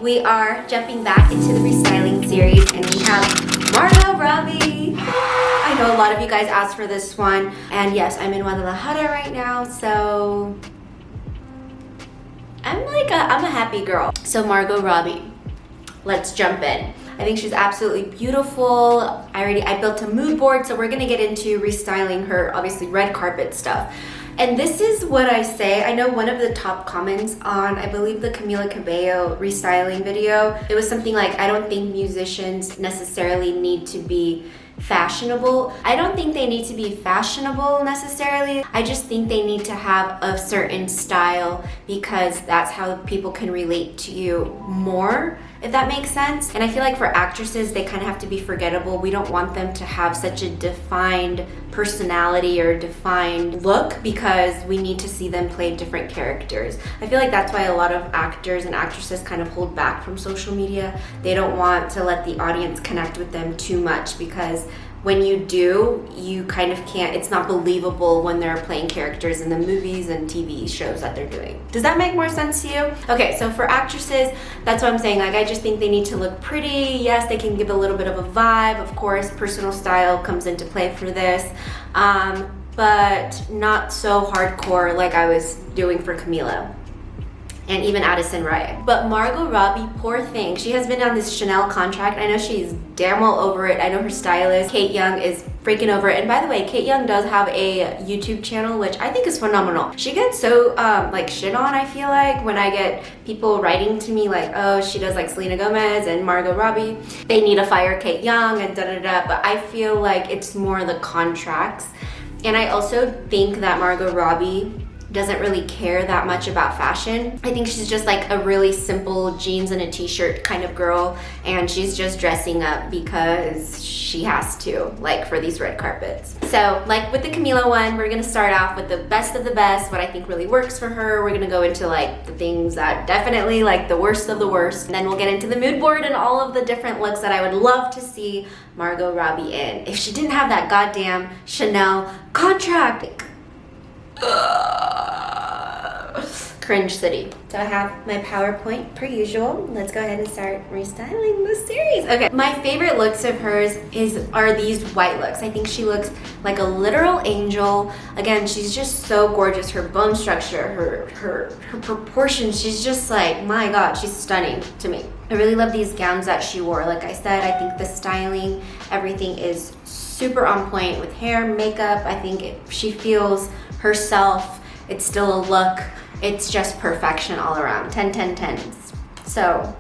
We are jumping back into the restyling series and we have Margot Robbie. I know a lot of you guys asked for this one, and yes, I'm in Guadalajara right now, so I'm a happy girl. So Margot Robbie, let's jump in. I think she's absolutely beautiful. I built a mood board, so we're gonna get into restyling her, obviously red carpet stuff. And this is what I say. I know one of the top comments on, I believe, the Camila Cabello restyling video, it was something like, I don't think musicians necessarily need to be fashionable. I don't think they need to be fashionable necessarily. I just think they need to have a certain style because that's how people can relate to you more, if that makes sense. And I feel like for actresses, they kind of have to be forgettable. We don't want them to have such a defined personality or defined look because we need to see them play different characters. I feel like that's why a lot of actors and actresses kind of hold back from social media. They don't want to let the audience connect with them too much because when you do, you kind of can't, it's not believable when they're playing characters in the movies and TV shows that they're doing. Does that make more sense to you? Okay, so for actresses, that's what I'm saying. Like, I just think they need to look pretty. Yes, they can give a little bit of a vibe. Of course, personal style comes into play for this, but not so hardcore like I was doing for Camila. And even Addison Rae. But Margot Robbie, poor thing, she has been on this Chanel contract. I know she's damn well over it. I know her stylist, Kate Young, is freaking over it. And by the way, Kate Young does have a YouTube channel, which I think is phenomenal. She gets so like shit on, I feel like, when I get people writing to me like, oh, she does like Selena Gomez and Margot Robbie. They need to fire Kate Young and da-da-da. But I feel like it's more the contracts. And I also think that Margot Robbie doesn't really care that much about fashion. I think she's just like a really simple jeans and a t-shirt kind of girl, and she's just dressing up because she has to, like for these red carpets. So like with the Camila one, we're gonna start off with the best of the best, what I think really works for her. We're gonna go into like the things that definitely like the worst of the worst. And then we'll get into the mood board and all of the different looks that I would love to see Margot Robbie in if she didn't have that goddamn Chanel contract. Cringe city. So I have my PowerPoint per usual. Let's go ahead and start restyling this series. Okay, my favorite looks of hers are these white looks. I think she looks like a literal angel. Again, she's just so gorgeous. Her bone structure, her proportions, she's just like, my God, she's stunning to me. I really love these gowns that she wore. Like I said, I think the styling, everything is super on point with hair, makeup. I think she feels herself. It's still a look. It's just perfection all around. 10, 10, 10s. So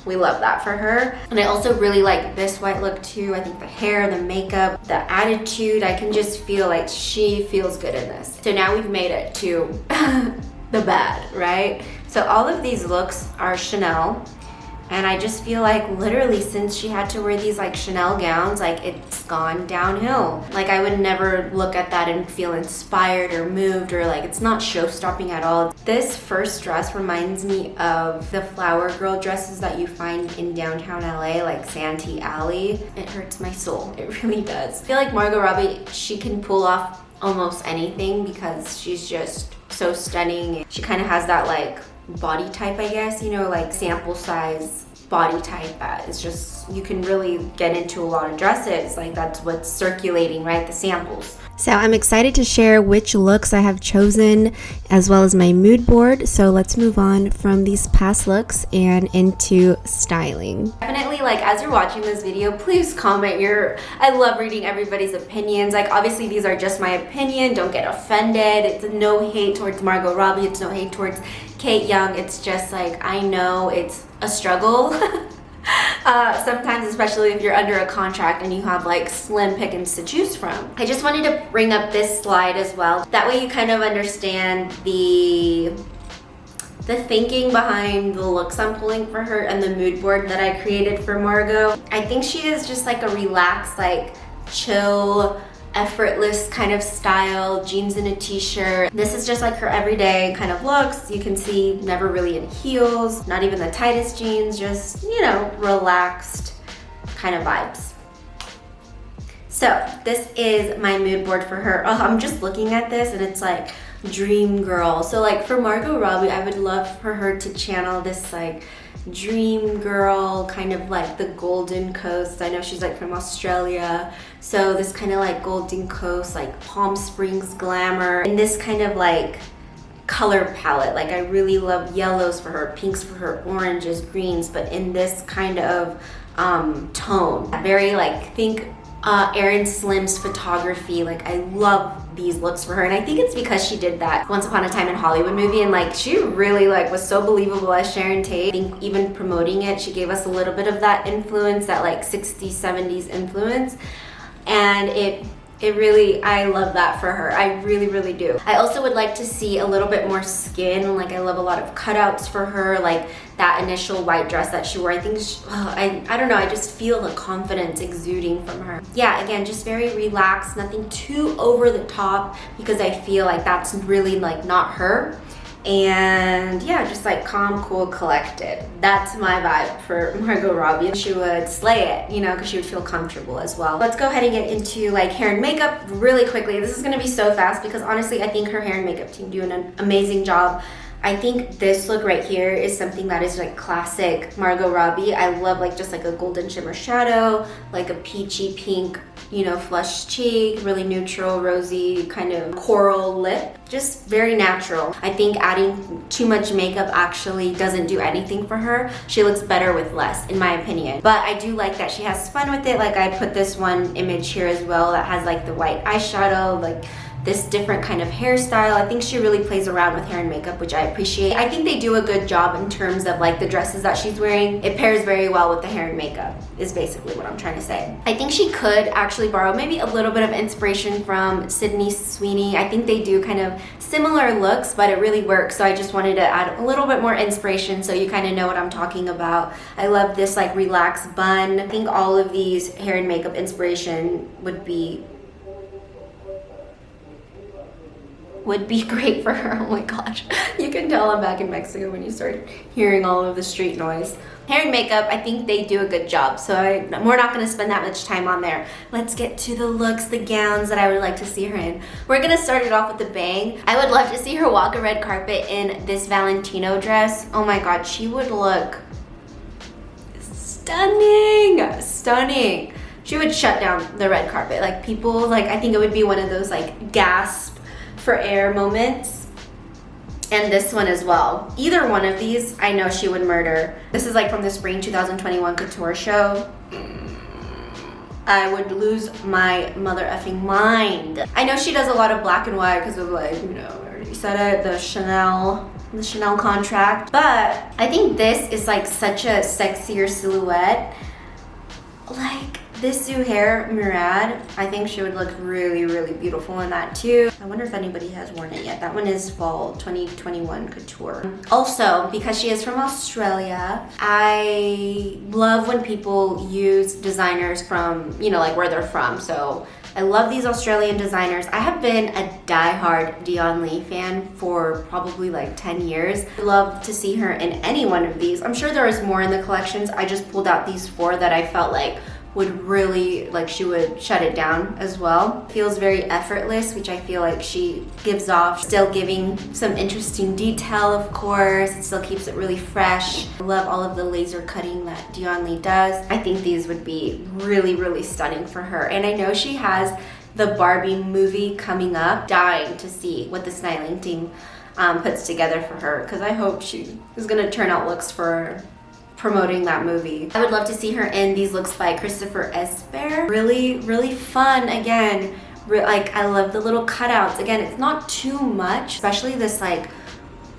we love that for her. And I also really like this white look too. I think the hair, the makeup, the attitude, I can just feel like she feels good in this. So now we've made it to the bad, right? So all of these looks are Chanel. And I just feel like literally since she had to wear these like Chanel gowns, like it's gone downhill. Like I would never look at that and feel inspired or moved or like it's not show-stopping at all. This first dress reminds me of the flower girl dresses that you find in downtown LA, like Santee Alley. It hurts my soul, it really does. I feel like Margot Robbie, she can pull off almost anything because she's just so stunning. She kind of has that like body type, I guess, you know, like sample size body type that is just, you can really get into a lot of dresses. Like that's what's circulating, right? The samples. So I'm excited to share which looks I have chosen as well as my mood board. So let's move on from these past looks and into styling. Definitely, like as you're watching this video, please comment I love reading everybody's opinions. Like obviously these are just my opinion. Don't get offended. It's no hate towards Margot Robbie. It's no hate towards Kate Young. It's just like, I know it's a struggle. Sometimes, especially if you're under a contract and you have like slim pickings to choose from. I just wanted to bring up this slide as well. That way you kind of understand the thinking behind the looks I'm pulling for her and the mood board that I created for Margot. I think she is just like a relaxed, like chill, effortless kind of style, jeans and a t-shirt. This is just like her everyday kind of looks. You can see never really in heels, not even the tightest jeans, just, you know, relaxed kind of vibes. So this is my mood board for her. Oh, I'm just looking at this and it's like dream girl. So like for Margot Robbie, I would love for her to channel this like dream girl, kind of like the Golden Coast. I know she's like from Australia, so this kind of like Golden Coast, like Palm Springs glamour, and this kind of like color palette. Like I really love yellows for her, pinks for her, oranges, greens, but in this kind of tone. Very like, think Erin Slim's photography. Like I love these looks for her, and I think it's because she did that Once Upon a Time in Hollywood movie, and like she really like was so believable as Sharon Tate. I think even promoting it, she gave us a little bit of that influence, that like 60s 70s influence, and it really, I love that for her. I really do. I also would like to see a little bit more skin. Like I love a lot of cutouts for her, like that initial white dress that she wore. I think I don't know, I just feel the confidence exuding from her. Yeah, again, just very relaxed, nothing too over the top, because I feel like that's really like not her. And yeah, just like calm, cool, collected. That's my vibe for Margot Robbie. She would slay it, you know, because she would feel comfortable as well. Let's go ahead and get into like hair and makeup really quickly. This is gonna be so fast because honestly, I think her hair and makeup team do an amazing job. I think this look right here is something that is like classic Margot Robbie. I love like just like a golden shimmer shadow, like a peachy pink, you know, flush cheek, really neutral, rosy, kind of coral lip. Just very natural. I think adding too much makeup actually doesn't do anything for her. She looks better with less, in my opinion. But I do like that she has fun with it. Like I put this one image here as well that has like the white eyeshadow, like this different kind of hairstyle. I think she really plays around with hair and makeup, which I appreciate. I think they do a good job in terms of like the dresses that she's wearing. It pairs very well with the hair and makeup, is basically what I'm trying to say. I think she could actually borrow maybe a little bit of inspiration from Sydney Sweeney. I think they do kind of similar looks, but it really works. So I just wanted to add a little bit more inspiration so you kind of know what I'm talking about. I love this like relaxed bun. I think all of these hair and makeup inspiration would be great for her. Oh my gosh. You can tell I'm back in Mexico when you start hearing all of the street noise. Hair and makeup, I think they do a good job, so we're not going to spend that much time on there. Let's get to the looks, the gowns that I would like to see her in. We're going to start it off with the bang. I would love to see her walk a red carpet in this Valentino dress. Oh my god, she would look stunning. Stunning. She would shut down the red carpet. Like people, like I think it would be one of those like gasp for air moments, and this one as well. Either one of these, I know she would murder. This is like from the spring 2021 couture show. I would lose my mother effing mind. I know she does a lot of black and white because of like, you know, I already said it, the Chanel contract, but I think this is like such a sexier silhouette. Like this Zuhair Murad, I think she would look really beautiful in that too. I wonder if anybody has worn it yet. That one is fall 2021 couture. Also, because she is from Australia, I love when people use designers from, you know, like where they're from. So I love these Australian designers. I have been a diehard Dion Lee fan for probably like 10 years. I love to see her in any one of these. I'm sure there is more in the collections. I just pulled out these 4 that I felt like would really, like she would shut it down as well. Feels very effortless, which I feel like she gives off. Still giving some interesting detail, of course. It still keeps it really fresh. I love all of the laser cutting that Dion Lee does. I think these would be really stunning for her. And I know she has the Barbie movie coming up. Dying to see what the styling team puts together for her, because I hope she is gonna turn out looks for promoting that movie. I would love to see her in these looks by Christopher Esper. Really fun. Again, like I love the little cutouts. Again, it's not too much, especially this like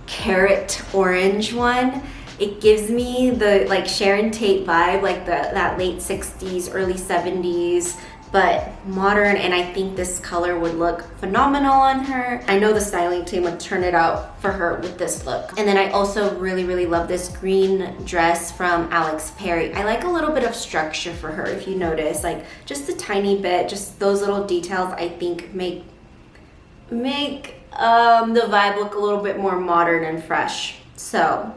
carrot orange one. It gives me the like Sharon Tate vibe, like that late 60s, early 70s, but modern, and I think this color would look phenomenal on her. I know the styling team would turn it out for her with this look. And then I also really love this green dress from Alex Perry. I like a little bit of structure for her, if you notice, like just a tiny bit, just those little details I think make the vibe look a little bit more modern and fresh. So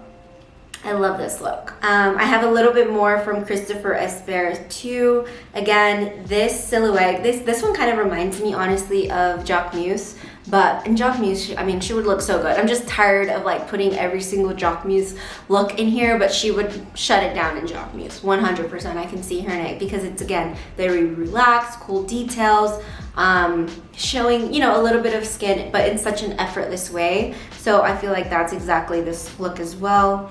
I love this look. I have a little bit more from Christopher Esper too. Again, this silhouette, this one kind of reminds me honestly of Jacquemus, But in Jacquemus, I mean, she would look so good. I'm just tired of like putting every single Jacquemus look in here, but she would shut it down in Jacquemus, 100%. I can see her in it because it's, again, very relaxed, cool details, showing, you know, a little bit of skin, but in such an effortless way. So I feel like that's exactly this look as well.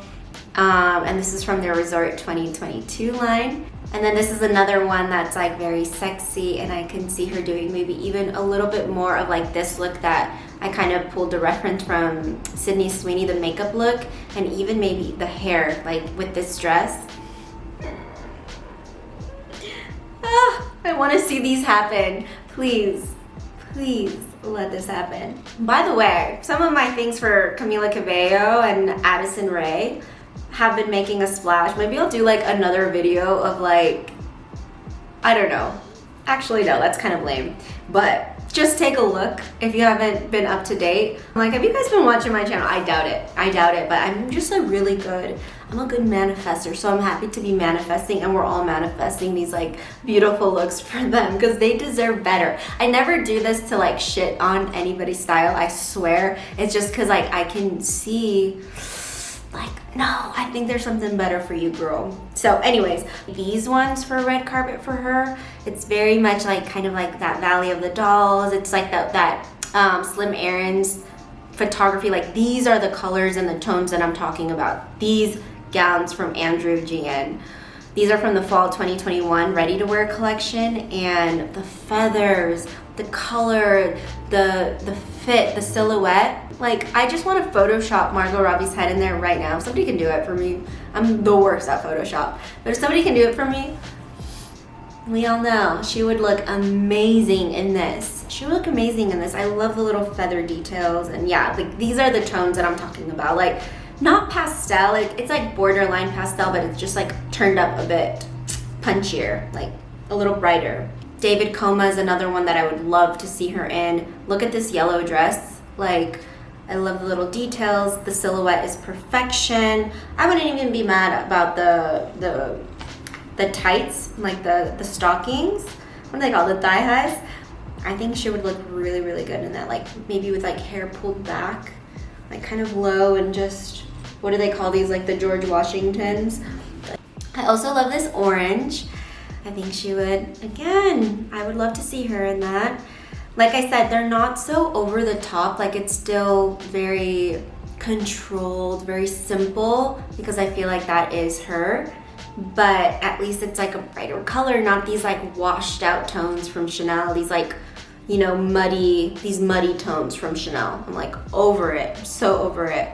And this is from their Resort 2022 line. And then this is another one that's like very sexy, and I can see her doing maybe even a little bit more of like this look that I kind of pulled the reference from Sydney Sweeney, the makeup look, and even maybe the hair, like with this dress. I want to see these happen. Please, please let this happen. By the way, some of my things for Camila Cabello and Addison Rae have been making a splash. Maybe I'll do like another video of like, I don't know. Actually, no, that's kind of lame. But just take a look if you haven't been up to date. Like, have you guys been watching my channel? I doubt it. I doubt it, but I'm just I'm a good manifester, so I'm happy to be manifesting, and we're all manifesting these like beautiful looks for them because they deserve better. I never do this to like shit on anybody's style, I swear. It's just because like I can see like, no, I think there's something better for you, girl. So anyways, these ones for red carpet for her, it's very much like kind of like that Valley of the Dolls. It's like that Slim Aaron's photography. Like, these are the colors and the tones that I'm talking about. These gowns from Andrew Gian. These are from the fall 2021 ready to wear collection, and the feathers, the color, the fit, the silhouette. Like, I just want to Photoshop Margot Robbie's head in there right now. If somebody can do it for me. I'm the worst at Photoshop. But if somebody can do it for me, we all know she would look amazing in this. She would look amazing in this. I love the little feather details. And yeah, like, these are the tones that I'm talking about. Like, not pastel. Like, it's like borderline pastel, but it's just like turned up a bit punchier, like a little brighter. David Coma is another one that I would love to see her in. Look at this yellow dress. Like, I love the little details. The silhouette is perfection. I wouldn't even be mad about the tights, like the stockings. What do they call the thigh highs? I think she would look really, really good in that. Like, maybe with like hair pulled back, like kind of low, and just, what do they call these? Like the George Washingtons. I also love this orange. I think she would, again, I would love to see her in that. Like I said, they're not so over the top. Like, it's still very controlled, very simple, because I feel like that is her. But at least it's like a brighter color, not these like washed out tones from Chanel. These like, you know, these muddy tones from Chanel. I'm like over it, so over it.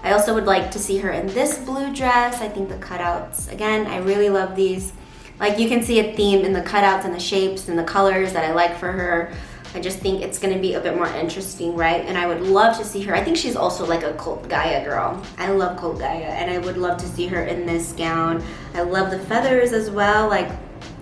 I also would like to see her in this blue dress. I think the cutouts, again, I really love these. Like, you can see a theme in the cutouts and the shapes and the colors that I like for her. I just think it's gonna be a bit more interesting, right? And I would love to see her. I think she's also like a Cult Gaia girl. I love Cult Gaia, and I would love to see her in this gown. I love the feathers as well, like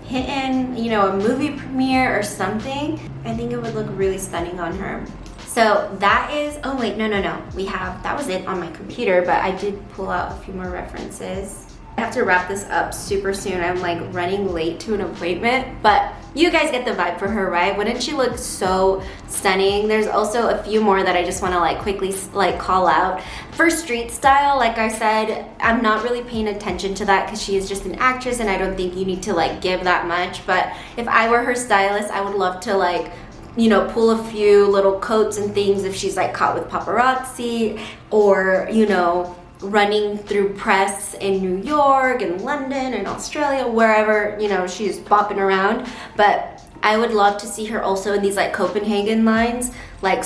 hitting, you know, a movie premiere or something. I think it would look really stunning on her. So that is, oh wait, no. That was it on my computer, but I did pull out a few more references. I have to wrap this up super soon. I'm like running late to an appointment, but you guys get the vibe for her, right? Wouldn't she look so stunning? There's also a few more that I just want to like quickly like call out. For street style, like I said, I'm not really paying attention to that because she is just an actress, and I don't think you need to like give that much. But if I were her stylist, I would love to like, you know, pull a few little coats and things if she's like caught with paparazzi, or, you know, running through press in New York and London and Australia, wherever, you know, she's bopping around. But I would love to see her also in these like Copenhagen lines, like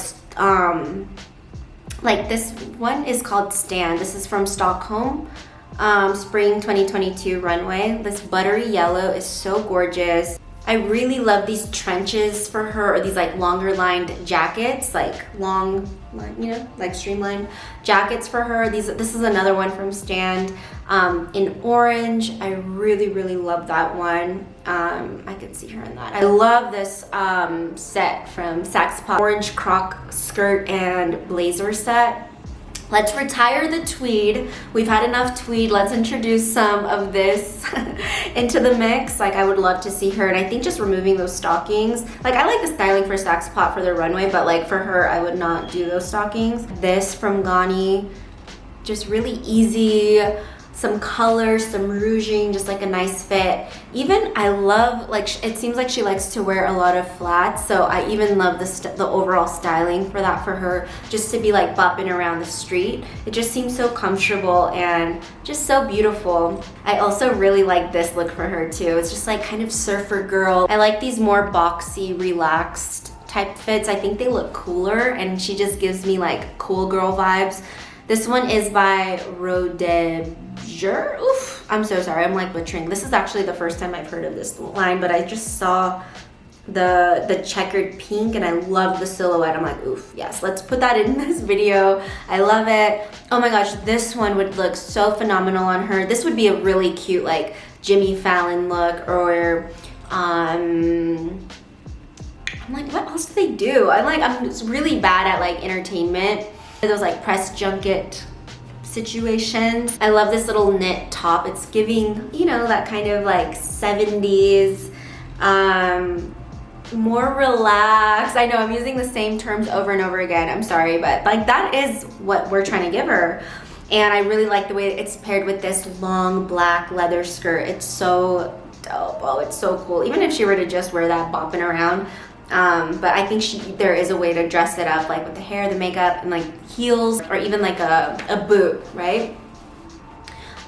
this one is called Stan. This is from Stockholm, spring 2022 runway. This buttery yellow is so gorgeous. I really love these trenches for her, or these like longer lined jackets, like long, you know, like streamlined jackets for her. This is another one from Stand in orange. I really, really love that one. I could see her in that. I love this set from Saks Pop, orange croc skirt and blazer set. Let's retire the tweed. We've had enough tweed. Let's introduce some of this into the mix. Like I would love to see her, and I think just removing those stockings. Like I like the styling for Saxpot for their runway, but like for her, I would not do those stockings. This from Gani, just really easy. Some color, some rouging, just like a nice fit. Even I love, like it seems like she likes to wear a lot of flats, so I even love the overall styling for that for her, just to be like bopping around the street. It just seems so comfortable and just so beautiful. I also really like this look for her too. It's just like kind of surfer girl. I like these more boxy, relaxed type fits. I think they look cooler, and she just gives me like cool girl vibes. This one is by Rodeger. Oof, I'm so sorry, I'm like butchering. This is actually the first time I've heard of this line, but I just saw the checkered pink and I love the silhouette. I'm like, oof, yes, let's put that in this video. I love it. Oh my gosh, this one would look so phenomenal on her. This would be a really cute like Jimmy Fallon look, or I'm like, what else do they do? I'm really bad at like entertainment. Those like press junket situations. I love this little knit top. It's giving, you know, that kind of like 70s, more relaxed. I know I'm using the same terms over and over again. I'm sorry, but like that is what we're trying to give her. And I really like the way it's paired with this long black leather skirt. It's so dope. Oh, it's so cool. Even if she were to just wear that bopping around, but I think there is a way to dress it up, like with the hair, the makeup, and like heels, or even like a boot, right?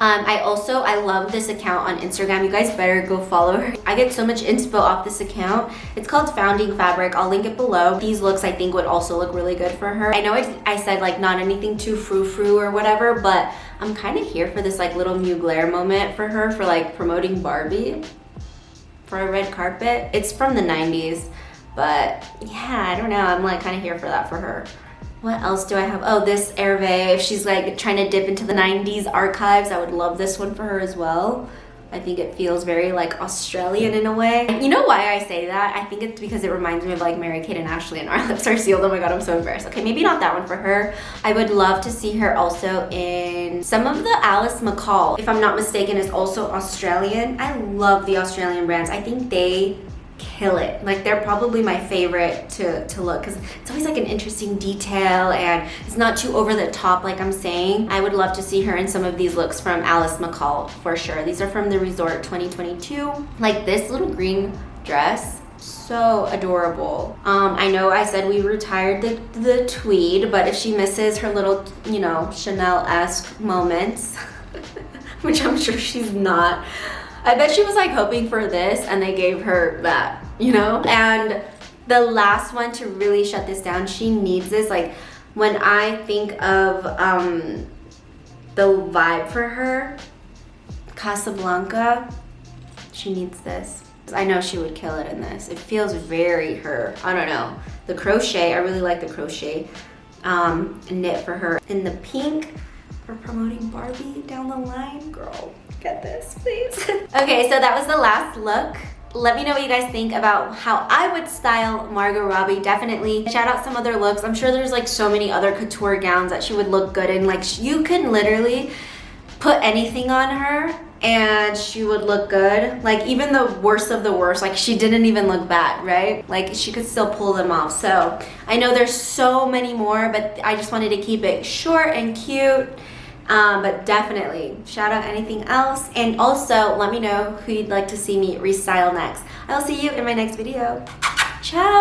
I love this account on Instagram. You guys better go follow her. I get so much inspo off this account. It's called Founding Fabric. I'll link it below. These looks I think would also look really good for her. I know I said like not anything too frou-frou or whatever, but I'm kind of here for this like little Mugler moment for her, for like promoting Barbie for a red carpet. It's from the 90s. But yeah, I don't know. I'm like kind of here for that for her. What else do I have? Oh, this Hervé. If she's like trying to dip into the 90s archives, I would love this one for her as well. I think it feels very like Australian in a way. You know why I say that? I think it's because it reminds me of like Mary-Kate and Ashley and Our Lips Are Sealed. Oh my god, I'm so embarrassed. Okay, maybe not that one for her. I would love to see her also in some of the Alice McCall, if I'm not mistaken, is also Australian. I love the Australian brands. I think they kill it. Like they're probably my favorite to look, because it's always like an interesting detail and it's not too over the top like I'm saying. I would love to see her in some of these looks from Alice McCall for sure. These are from the Resort 2022. Like this little green dress, so adorable. I know I said we retired the tweed, but if she misses her little, you know, Chanel-esque moments, which I'm sure she's not, I bet she was like hoping for this and they gave her that, you know? And the last one to really shut this down, she needs this. Like when I think of the vibe for her, Casablanca, she needs this. I know she would kill it in this. It feels very her. I don't know. The crochet, I really like the crochet knit for her. In the pink, for promoting Barbie down the line, girl. Get this, please. Okay, so that was the last look. Let me know what you guys think about how I would style Margot Robbie. Definitely shout out some other looks. I'm sure there's like so many other couture gowns that she would look good in. Like you can literally put anything on her and she would look good. Like even the worst of the worst, like she didn't even look bad, right? Like she could still pull them off. So I know there's so many more, but I just wanted to keep it short and cute. But definitely shout out anything else, and also let me know who you'd like to see me restyle next. I'll see you in my next video. Ciao.